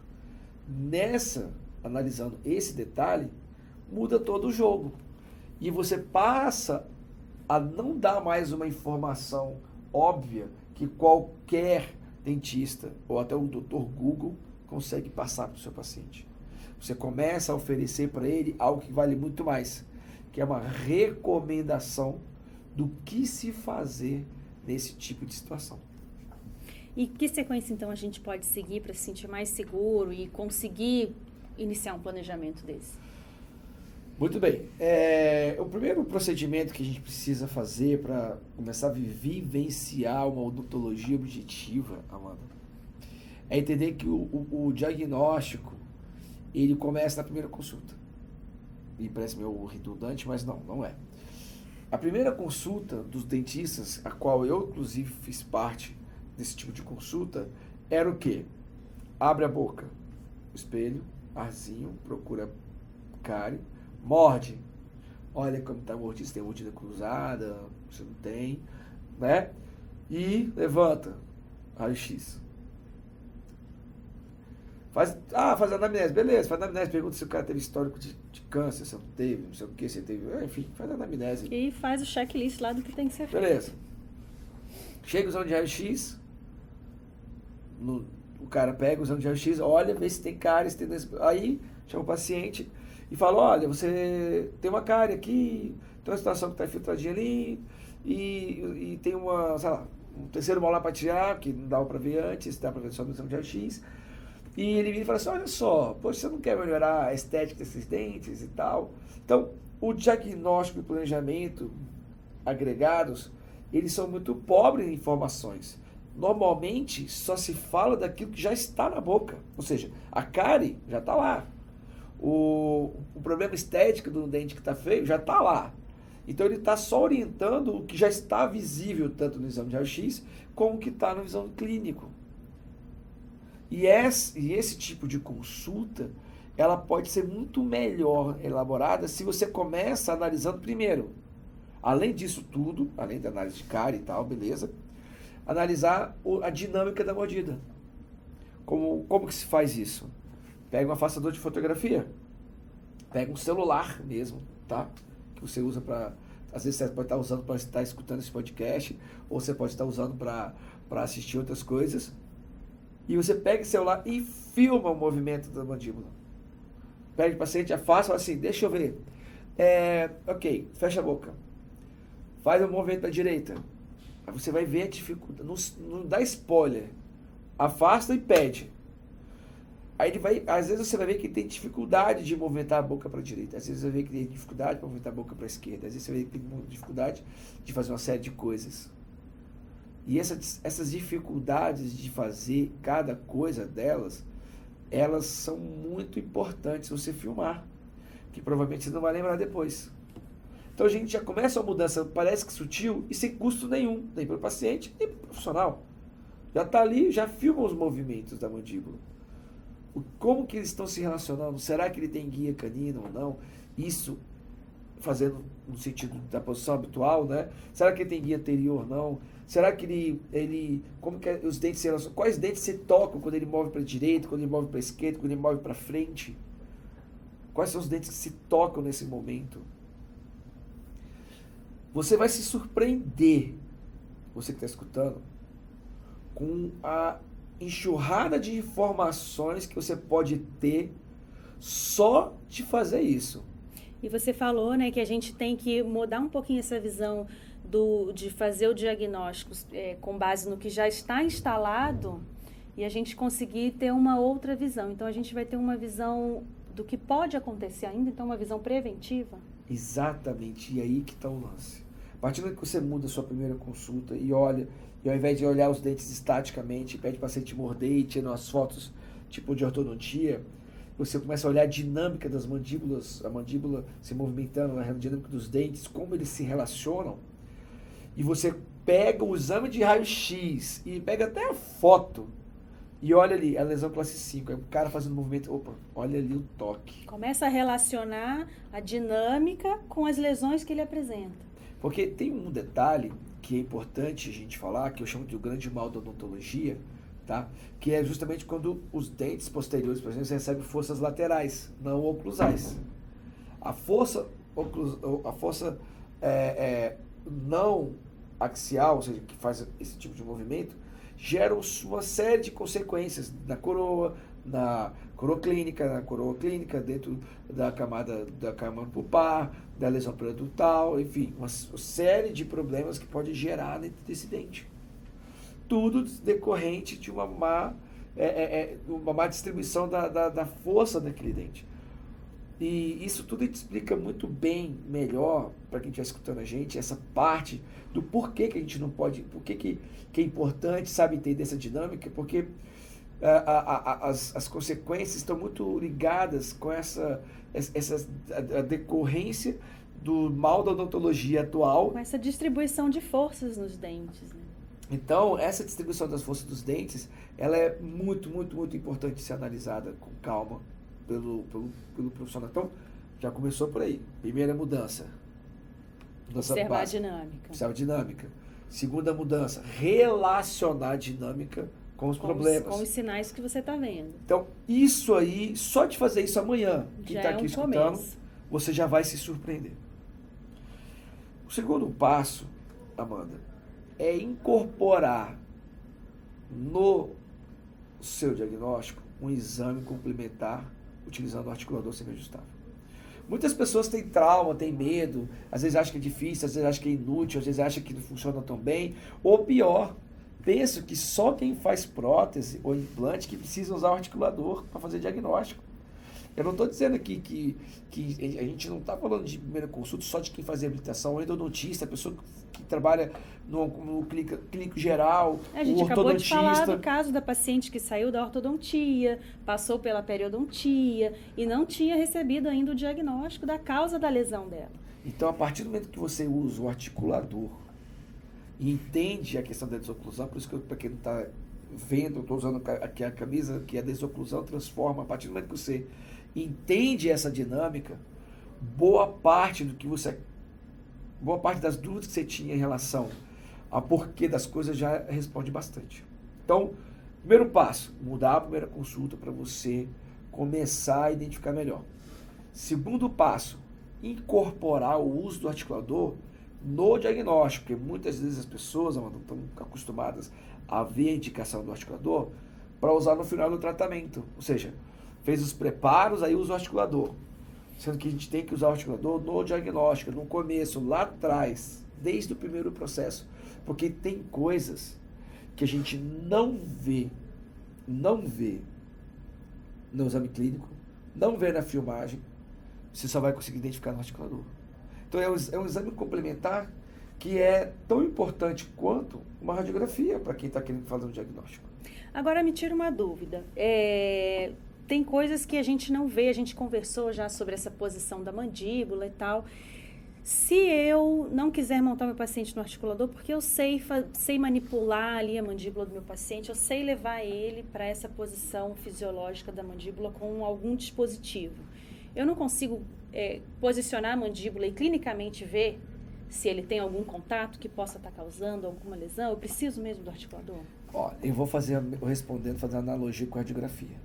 analisando esse detalhe, muda todo o jogo. E você passa a não dar mais uma informação óbvia que qualquer dentista ou até o Dr. Google consegue passar para o seu paciente. Você começa a oferecer para ele algo que vale muito mais, que é uma recomendação do que se fazer nesse tipo de situação. E que sequência, então, a gente pode seguir para se sentir mais seguro e conseguir iniciar um planejamento desse? Muito bem. O primeiro procedimento que a gente precisa fazer para começar a vivenciar uma odontologia objetiva, Amanda, é entender que o diagnóstico, ele começa na primeira consulta. E parece meio redundante, mas não é. A primeira consulta dos dentistas, a qual eu, inclusive, fiz parte desse tipo de consulta, era o quê? Abre a boca, espelho, arzinho, procura cárie, morde. Olha como está mordido, se tem mordida cruzada, se não tem, né? E levanta, raio-x. Faz anamnese, beleza, faz anamnese, pergunta se o cara teve histórico de câncer, se não teve, não sei o que, se teve, enfim, faz anamnese. E faz o checklist lá do que tem que ser feito. Beleza. Chega usando de raio-x, o cara pega usando de raio-x, olha, vê se tem cárie, se tem... Aí chama o paciente e fala, olha, você tem uma cárie aqui, tem uma situação que está infiltradinha ali, e tem uma, sei lá, um terceiro molar para tirar, que não dava para ver antes, dá para ver só no exame de raio-x. E ele vira e fala assim, olha só, poxa, você não quer melhorar a estética desses dentes e tal? Então, o diagnóstico e o planejamento agregados, eles são muito pobres em informações. Normalmente, só se fala daquilo que já está na boca. Ou seja, a cárie já está lá. O problema estético do dente que está feio já está lá. Então, ele está só orientando o que já está visível, tanto no exame de raio-x, como o que está no exame clínico. E esse tipo de consulta, ela pode ser muito melhor elaborada se você começa analisando primeiro. Além disso tudo, além da análise de cárie e tal, beleza, analisar a dinâmica da mordida. Como que se faz isso? Pega um afastador de fotografia, pega um celular mesmo, tá? Que você usa para... Às vezes você pode estar usando para estar escutando esse podcast, ou você pode estar usando para assistir outras coisas. E você pega o celular e filma o movimento da mandíbula. Pega o paciente, afasta, fala assim, deixa eu ver. Ok, fecha a boca. Faz o movimento para a direita. Aí você vai ver a dificuldade. Não dá spoiler. Afasta e pede. Aí ele vai, às vezes você vai ver que ele tem dificuldade de movimentar a boca para a direita. Às vezes você vai ver que ele tem dificuldade de movimentar a boca para a esquerda. Às vezes você vai ver que ele tem dificuldade de fazer uma série de coisas. E essas dificuldades de fazer cada coisa delas, elas são muito importantes você filmar, que provavelmente você não vai lembrar depois. Então a gente já começa uma mudança, parece que sutil e sem custo nenhum, nem para o paciente, nem para o profissional. Já está ali, já filma os movimentos da mandíbula. Como que eles estão se relacionando? Será que ele tem guia canina ou não? Isso fazendo no sentido da posição habitual, né? Será que ele tem guia anterior ou não? Será que ele como que os dentes se relacionam? Quais dentes se tocam quando ele move para a direita, quando ele move para a esquerda, quando ele move para frente? Quais são os dentes que se tocam nesse momento? Você vai se surpreender, você que está escutando, com a enxurrada de informações que você pode ter só de fazer isso. E você falou, né, que a gente tem que mudar um pouquinho essa visão de fazer o diagnóstico com base no que já está instalado e a gente conseguir ter uma outra visão. Então, a gente vai ter uma visão do que pode acontecer ainda, então uma visão preventiva. Exatamente, e aí que está o lance. A partir do momento que você muda a sua primeira consulta e olha, e ao invés de olhar os dentes estaticamente, pede para o paciente morder e tirar as fotos tipo de ortodontia, você começa a olhar a dinâmica das mandíbulas, a mandíbula se movimentando, a dinâmica dos dentes, como eles se relacionam, e você pega o exame de raio-x e pega até a foto e olha ali, a lesão classe 5, aí o cara fazendo movimento, opa, olha ali o toque. Começa a relacionar a dinâmica com as lesões que ele apresenta. Porque tem um detalhe que é importante a gente falar, que eu chamo de o grande mal da odontologia, tá? Que é justamente quando os dentes posteriores, por exemplo, recebem forças laterais, não oclusais. A força não axial, ou seja, que faz esse tipo de movimento, gera uma série de consequências na coroa clínica, dentro da camada pulpar, da lesão periodontal, enfim, uma série de problemas que pode gerar dentro desse dente. Tudo decorrente de uma má distribuição da força daquele dente. E isso tudo a gente explica muito bem, melhor, para quem estiver escutando a gente, essa parte do porquê que a gente não pode, porquê que é importante, sabe, entender essa dinâmica, porque as consequências estão muito ligadas com a decorrência do mal da odontologia atual. Com essa distribuição de forças nos dentes, né? Então, essa distribuição das forças dos dentes, ela é muito, muito, muito importante ser analisada com calma pelo profissional. Então, já começou por aí. Primeira mudança. Observar a dinâmica. Observar a dinâmica. Segunda mudança, relacionar a dinâmica com os problemas. Com os sinais que você está vendo. Então, isso aí, só de fazer isso amanhã, quem está aqui escutando, você já vai se surpreender. O segundo passo, Amanda, é incorporar no seu diagnóstico um exame complementar utilizando o articulador semiajustável. Muitas pessoas têm trauma, têm medo, às vezes acham que é difícil, às vezes acham que é inútil, às vezes acham que não funciona tão bem, ou pior, pensam que só quem faz prótese ou implante que precisa usar o articulador para fazer diagnóstico. Eu não estou dizendo aqui que a gente não está falando de primeira consulta só de quem faz reabilitação, o endodontista, a pessoa que trabalha no clínico geral, a gente o ortodontista. Acabou de falar do caso da paciente que saiu da ortodontia, passou pela periodontia e não tinha recebido ainda o diagnóstico da causa da lesão dela. Então, a partir do momento que você usa o articulador e entende a questão da desoclusão, por isso que para quem não está vendo, eu estou usando aqui a camisa, que a desoclusão transforma, a partir do momento que você entende essa dinâmica, boa parte das dúvidas que você tinha em relação ao porquê das coisas já responde bastante. Então, primeiro passo, mudar a primeira consulta para você começar a identificar melhor. Segundo passo, incorporar o uso do articulador no diagnóstico, porque muitas vezes as pessoas não estão acostumadas a ver a indicação do articulador para usar no final do tratamento, ou seja, fez os preparos, aí usa o articulador. Sendo que a gente tem que usar o articulador no diagnóstico, no começo, lá atrás, desde o primeiro processo. Porque tem coisas que a gente não vê no exame clínico, não vê na filmagem, você só vai conseguir identificar no articulador. Então é um exame complementar que é tão importante quanto uma radiografia para quem está querendo fazer um diagnóstico. Agora me tira uma dúvida. Tem coisas que a gente não vê, a gente conversou já sobre essa posição da mandíbula e tal. Se eu não quiser montar meu paciente no articulador, porque eu sei manipular ali a mandíbula do meu paciente, eu sei levar ele para essa posição fisiológica da mandíbula com algum dispositivo. Eu não consigo posicionar a mandíbula e clinicamente ver se ele tem algum contato que possa estar causando alguma lesão. Eu preciso mesmo do articulador? Eu vou fazendo analogia com a radiografia.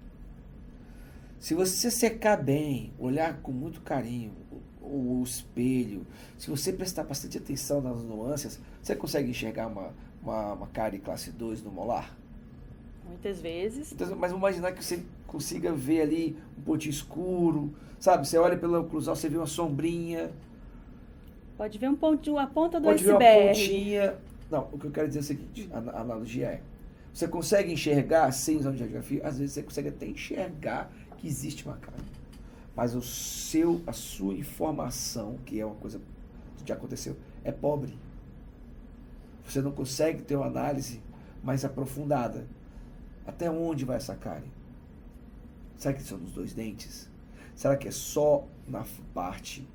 Se você secar bem, olhar com muito carinho o espelho, se você prestar bastante atenção nas nuances, você consegue enxergar uma cárie classe 2 no molar? Muitas vezes. Então, mas vamos imaginar que você consiga ver ali um pontinho escuro, sabe? Você olha pela oclusal, você vê uma sombrinha. Pode ver a ponta do iceberg. Pode ver uma pontinha. Não, o que eu quero dizer é o seguinte, a analogia é, Você consegue enxergar sem usar radiografia? Às vezes você consegue até enxergar que existe uma cárie. Mas a sua informação, que é uma coisa que já aconteceu, é pobre. Você não consegue ter uma análise mais aprofundada. Até onde vai essa cárie? Será que são nos 2 dentes? Será que é só na parte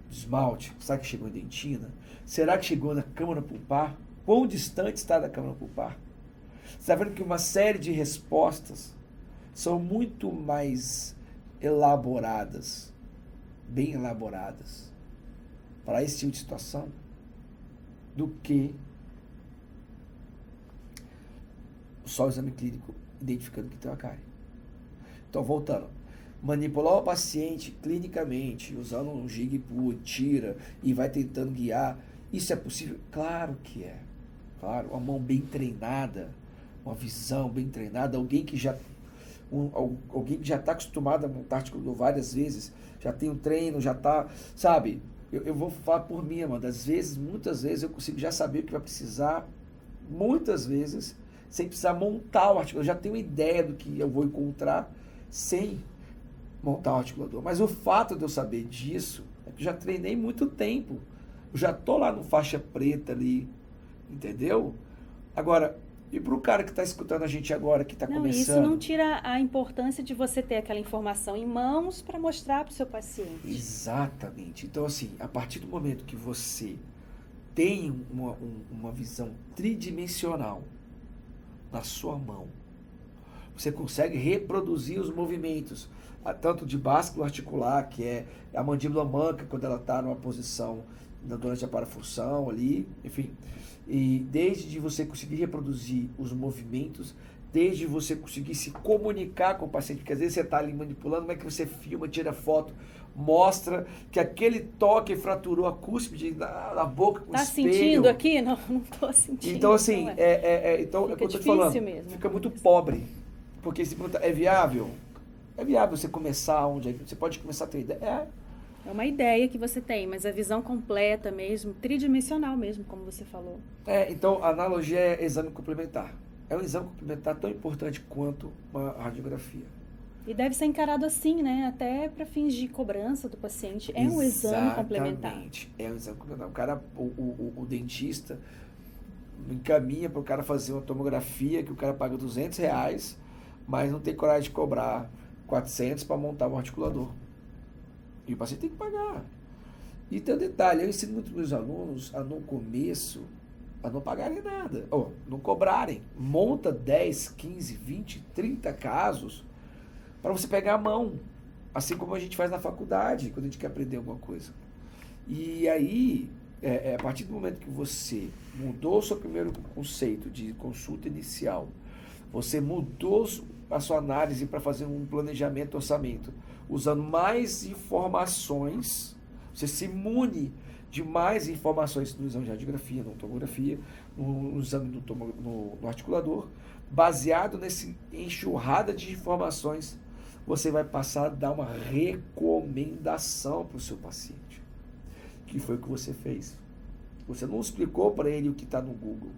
do esmalte? Será que chegou em dentina? Será que chegou na câmara pulpar? Quão distante está da câmara pulpar? Você está vendo que uma série de respostas são muito mais elaboradas, bem elaboradas, para esse tipo de situação, do que só o exame clínico identificando que tem uma cárie. Então, voltando, manipular o paciente clinicamente, usando um Jigpu, tira, e vai tentando guiar, isso é possível? Claro que é. Claro, uma mão bem treinada, uma visão bem treinada, alguém que já está acostumado a montar articulador várias vezes, já tem um treino, já está, sabe, eu vou falar por mim, Amanda, muitas vezes eu consigo já saber o que vai precisar, muitas vezes, sem precisar montar o articulador, eu já tenho uma ideia do que eu vou encontrar sem montar o articulador, mas o fato de eu saber disso, é que eu já treinei muito tempo, eu já estou lá no faixa preta ali, entendeu? Agora, e para o cara que está escutando a gente agora, que está começando... Isso não tira a importância de você ter aquela informação em mãos para mostrar para o seu paciente. Exatamente. Então, assim, a partir do momento que você tem uma visão tridimensional na sua mão, você consegue reproduzir os movimentos, tanto de básculo articular, que é a mandíbula manca, quando ela está numa posição durante a parafunção ali, enfim... E desde você conseguir reproduzir os movimentos, desde você conseguir se comunicar com o paciente, porque às vezes você está ali manipulando, como é que você filma, tira foto, mostra que aquele toque fraturou a cúspide na boca com o espelho. Tá sentindo aqui? Não estou sentindo. Então, assim, então, fica eu tô te falando, mesmo. fica muito pobre. Porque se pergunta, é viável? É viável você começar onde? Você pode começar a ter ideia? É uma ideia que você tem, mas a visão completa mesmo, tridimensional mesmo, como você falou. Então, a analogia é exame complementar. É um exame complementar tão importante quanto uma radiografia. E deve ser encarado assim, né? Até para fins de cobrança do paciente. É um exame complementar. Exatamente. É um exame complementar. O cara, o dentista encaminha para o cara fazer uma tomografia que o cara paga R$200, mas não tem coragem de cobrar 400 para montar um articulador. E o paciente tem que pagar. E tem um detalhe, eu ensino muito meus alunos a no começo, a não pagarem nada, ou não cobrarem. Monta 10, 15, 20, 30 casos para você pegar a mão. Assim como a gente faz na faculdade, quando a gente quer aprender alguma coisa. E aí, a partir do momento que você mudou o seu primeiro conceito de consulta inicial, você mudou a sua análise para fazer um planejamento, orçamento, usando mais informações, você se mune de mais informações no exame de radiografia, na tomografia, no exame no articulador, baseado nessa enxurrada de informações, você vai passar a dar uma recomendação para o seu paciente, que foi o que você fez. Você não explicou para ele o que está no Google,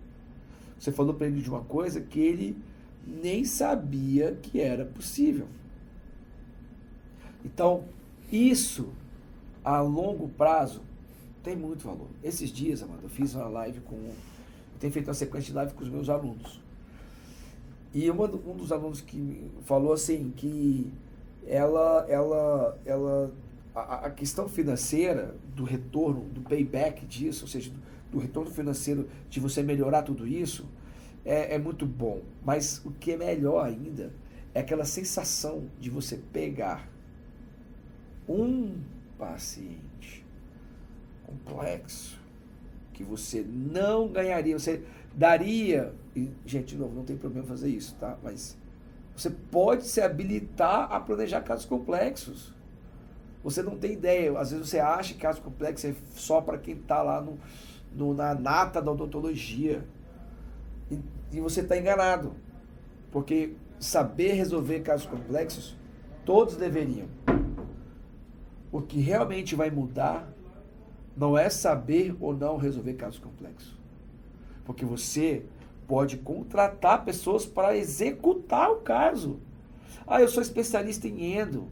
você falou para ele de uma coisa que ele nem sabia que era possível. Então, isso, a longo prazo, tem muito valor. Esses dias, Amanda, eu fiz uma live eu tenho feito uma sequência de live com os meus alunos. E um dos alunos que falou assim, que a questão financeira, do retorno, do payback disso, ou seja, do retorno financeiro de você melhorar tudo isso, é muito bom. Mas o que é melhor ainda é aquela sensação de você pegar um paciente complexo que você não ganharia, você daria, e, gente, de novo, não tem problema fazer isso, tá? Mas você pode se habilitar a planejar casos complexos. Você não tem ideia, às vezes você acha que caso complexo é só para quem está lá na nata da odontologia. E você está enganado, porque saber resolver casos complexos, todos deveriam. O que realmente vai mudar não é saber ou não resolver casos complexos, porque você pode contratar pessoas para executar o caso. Ah, eu sou especialista em endo.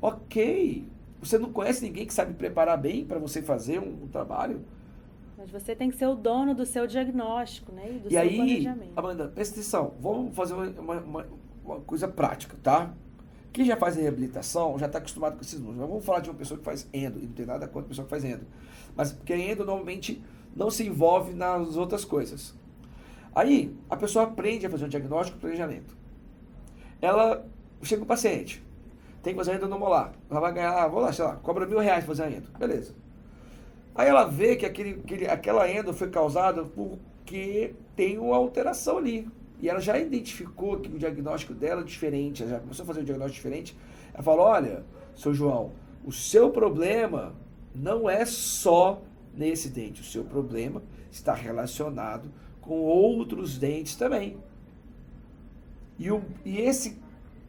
Ok. Você não conhece ninguém que sabe preparar bem para você fazer um trabalho? Mas você tem que ser o dono do seu diagnóstico, né? E do E seu aí, planejamento. Amanda, presta atenção. Vamos fazer uma coisa prática, tá? Quem já faz reabilitação já está acostumado com esses números. Mas vamos falar de uma pessoa que faz endo. E não tem nada contra a pessoa que faz endo. Mas porque endo normalmente não se envolve nas outras coisas. Aí, a pessoa aprende a fazer um diagnóstico e planejamento. Ela chega o paciente, tem que fazer a endo no molar. Ela vai ganhar, vou lá, sei lá, cobra R$1.000 para fazer a endo. Beleza. Aí ela vê que aquela endo foi causada porque tem uma alteração ali. E ela já identificou que o diagnóstico dela é diferente, ela já começou a fazer um diagnóstico diferente. Ela fala, olha, seu João, o seu problema não é só nesse dente, o seu problema está relacionado com outros dentes também.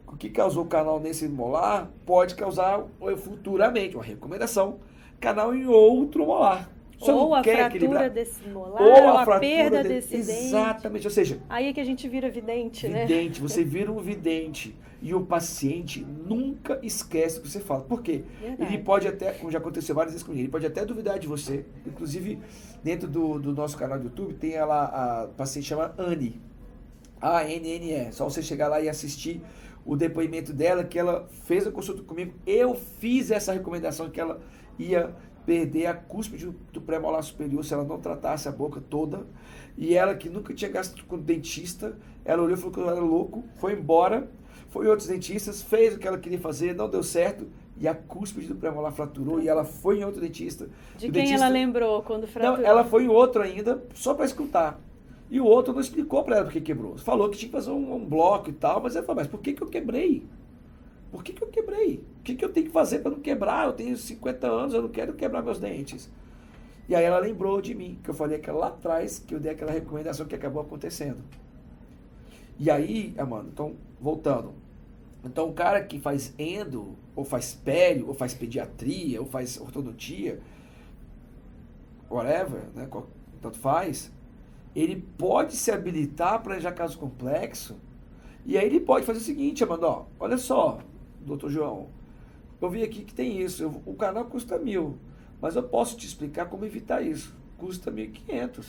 O que causou canal nesse molar pode causar futuramente, uma recomendação, canal em outro molar. Você ou não a quer fratura equilibrar? desse molar, Ou ou a fratura perda desse dente. Exatamente, ou seja, Aí é que a gente vira vidente, né? vidente, você vira um vidente. E o paciente nunca esquece o que você fala. Por quê? Verdade. Ele pode até, como já aconteceu várias vezes comigo, ele pode até duvidar de você. Inclusive, dentro do nosso canal do YouTube, tem a paciente chama Anne. A-N-N-E. Só você chegar lá e assistir o depoimento dela, que ela fez a consulta comigo. Eu fiz essa recomendação que ela ia perder a cúspide do pré-molar superior se ela não tratasse a boca toda. E ela, que nunca tinha gasto com dentista, ela olhou e falou que eu era louco, foi embora, foi em outros dentistas, fez o que ela queria fazer, não deu certo, e a cúspide do pré-molar fraturou, e ela foi em outro dentista. De quem ela lembrou quando fraturou? Não, ela foi em outro ainda, só para escutar. E o outro não explicou para ela porque quebrou. Falou que tinha que fazer um bloco e tal, mas ela falou, mas por que eu quebrei? Por que eu quebrei? O que eu tenho que fazer para não quebrar? Eu tenho 50 anos, eu não quero quebrar meus dentes. E aí ela lembrou de mim, que eu falei lá atrás, que eu dei aquela recomendação que acabou acontecendo. E aí, Amanda, então, voltando. Então, o cara que faz endo, ou faz pério, ou faz pediatria, ou faz ortodontia, whatever, né, tanto faz, ele pode se habilitar para planejar caso complexo, e aí ele pode fazer o seguinte, Amanda, ó, olha só, doutor João, eu vi aqui que tem isso, o canal custa 1.000, mas eu posso te explicar como evitar isso, custa 1.500.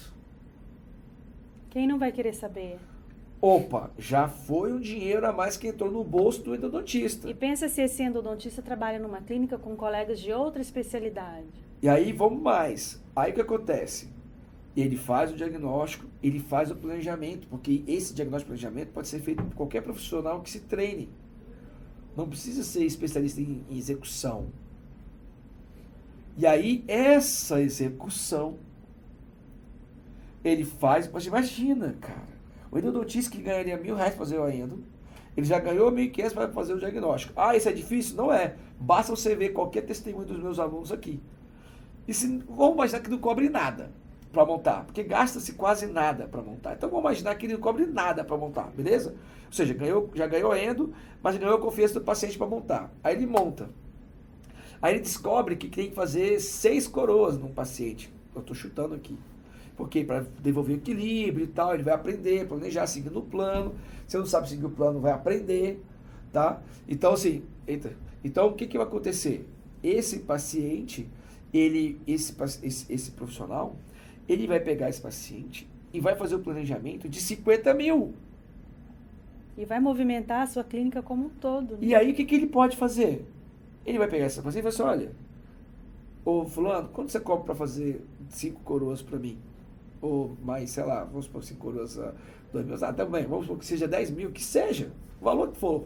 Quem não vai querer saber? Opa, já foi um dinheiro a mais que entrou no bolso do endodontista. E pensa se esse endodontista trabalha numa clínica com colegas de outra especialidade. E aí vamos mais. Aí o que acontece? Ele faz o diagnóstico, ele faz o planejamento, porque esse diagnóstico e planejamento pode ser feito por qualquer profissional que se treine. Não precisa ser especialista em execução. E aí essa execução ele faz, mas imagina, cara. O endodontista que ganharia R$1.000 para fazer o endo, ele já ganhou 1.500 para fazer o diagnóstico. Ah, isso é difícil? Não é. Basta você ver qualquer testemunho dos meus alunos aqui. E vamos imaginar que não cobre nada para montar, porque gasta-se quase nada para montar. Então vamos imaginar que ele não cobre nada para montar, beleza? Ou seja, já ganhou endo, mas ganhou a confiança do paciente para montar. Aí ele monta. Aí ele descobre que tem que fazer 6 coroas num paciente. Eu estou chutando aqui. Porque para devolver o equilíbrio e tal, ele vai aprender, planejar, seguindo o plano. Se não sabe seguir o plano, vai aprender, tá? Então, assim, então o que vai acontecer? Esse paciente, esse profissional, ele vai pegar esse paciente e vai fazer o planejamento de 50 mil. E vai movimentar a sua clínica como um todo. Né? E aí, o que ele pode fazer? Ele vai pegar essa paciente e vai assim, olha, ô fulano, quanto você cobra para fazer 5 coroas para mim? Ou mais, sei lá, vamos supor 5 coroas a 2.000, também, vamos supor que seja 10 mil, que seja, o valor que for.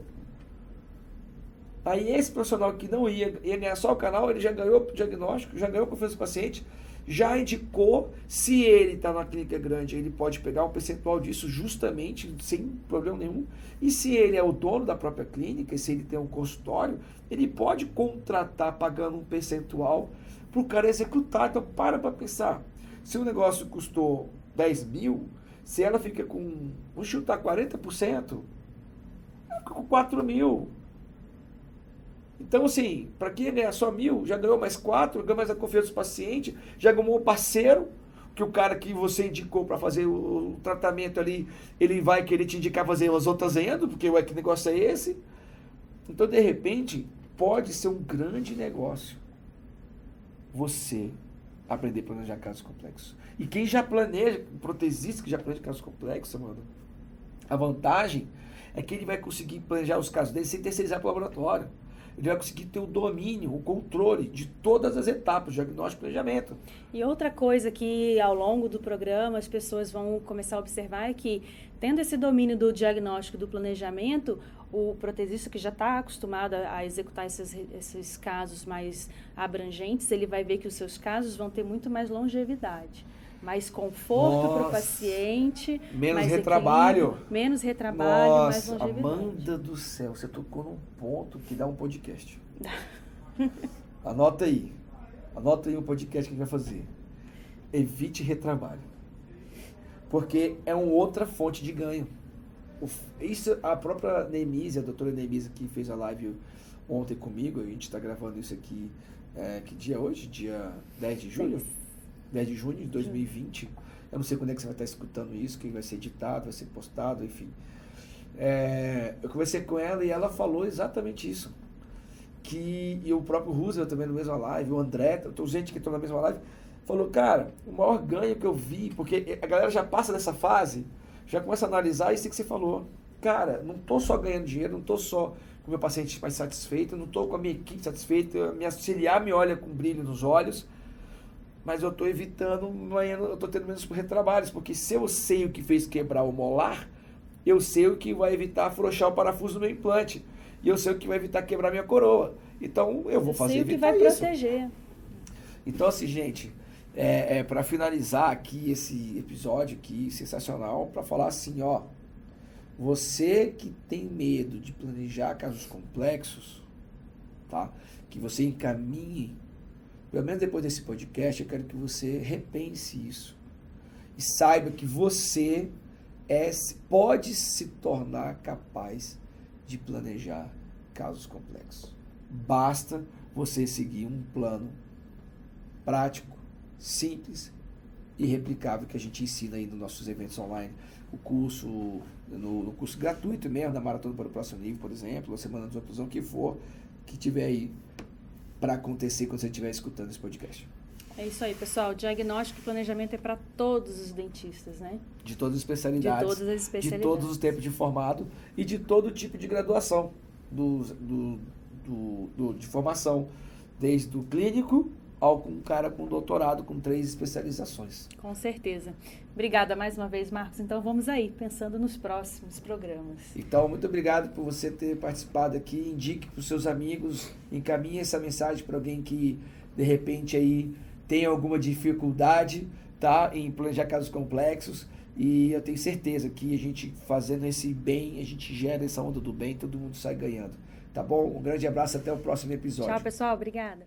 Aí esse profissional que não ia ganhar só o canal, ele já ganhou o diagnóstico, já ganhou a confiança do paciente, já indicou, se ele está na clínica grande, ele pode pegar um percentual disso justamente, sem problema nenhum, e se ele é o dono da própria clínica, e se ele tem um consultório, ele pode contratar pagando um percentual para o cara executar. Então para pensar. Se o negócio custou 10 mil, se ela fica com, vamos chutar 40%, ela fica com 4 mil. Então, assim, para quem ganhar só 1.000, já ganhou mais 4, ganhou mais a confiança do paciente, já ganhou um parceiro. que o cara que você indicou para fazer o tratamento ali, ele vai querer te indicar fazer as outras endo, porque ué, que negócio é esse? Então, de repente, pode ser um grande negócio você aprender a planejar casos complexos. E quem já planeja, protesista que já planeja casos complexos, mano, a vantagem é que ele vai conseguir planejar os casos dele sem terceirizar para o laboratório. Ele vai conseguir ter o domínio, o controle de todas as etapas, diagnóstico e planejamento. E outra coisa que ao longo do programa as pessoas vão começar a observar é que, tendo esse domínio do diagnóstico e do planejamento, o protesista que já está acostumado a executar esses casos mais abrangentes, ele vai ver que os seus casos vão ter muito mais longevidade. Mais conforto para o paciente. Menos retrabalho. Menos retrabalho, mais longevidade. Amanda do céu, você tocou num ponto que dá um podcast. Anota aí o podcast que a gente vai fazer. Evite retrabalho. Porque é uma outra fonte de ganho. Isso, a própria Neymísia, a doutora Neymísia, que fez a live ontem comigo, a gente está gravando isso aqui, que dia é hoje? Dia 10 de julho? 10 de junho de 2020. Eu não sei quando é que você vai estar escutando isso, que vai ser editado, vai ser postado, enfim. Eu conversei com ela e ela falou exatamente isso. E o próprio Roosevelt também na mesma live, o André, gente que entrou na mesma live, falou, cara, o maior ganho que eu vi, porque a galera já passa dessa fase, já começa a analisar isso que você falou. Cara, não estou só ganhando dinheiro, não estou só com o meu paciente mais satisfeito, não estou com a minha equipe satisfeita, minha auxiliar me olha com brilho nos olhos, mas eu estou evitando, eu estou tendo menos retrabalhos, porque se eu sei o que fez quebrar o molar, eu sei o que vai evitar afrouxar o parafuso do meu implante, e eu sei o que vai evitar quebrar minha coroa. Então, eu vou fazer evitar isso. Sei o que vai proteger. Então, assim, gente, para finalizar aqui esse episódio aqui, sensacional, para falar assim, ó, você que tem medo de planejar casos complexos, tá? Que você encaminhe. Pelo menos depois desse podcast, eu quero que você repense isso. E saiba que você pode se tornar capaz de planejar casos complexos. Basta você seguir um plano prático, simples e replicável que a gente ensina aí nos nossos eventos online. O curso, no curso gratuito mesmo, da Maratona para o Próximo Nível, por exemplo, ou Semana de Oclusão, que for, que tiver aí para acontecer quando você estiver escutando esse podcast. É isso aí, pessoal. Diagnóstico e planejamento é para todos os dentistas, né? De todas as especialidades. De todas as especialidades. De todos os tempos de formado e de todo tipo de graduação de formação. Desde o clínico ao um cara com doutorado, com 3 especializações. Com certeza. Obrigada mais uma vez, Marcos. Então vamos aí, pensando nos próximos programas. Então, muito obrigado por você ter participado aqui. Indique para os seus amigos, encaminhe essa mensagem para alguém que, de repente, aí tem alguma dificuldade, tá, em planejar casos complexos. E eu tenho certeza que a gente fazendo esse bem, a gente gera essa onda do bem, todo mundo sai ganhando. Tá bom? Um grande abraço, até o próximo episódio. Tchau, pessoal. Obrigada.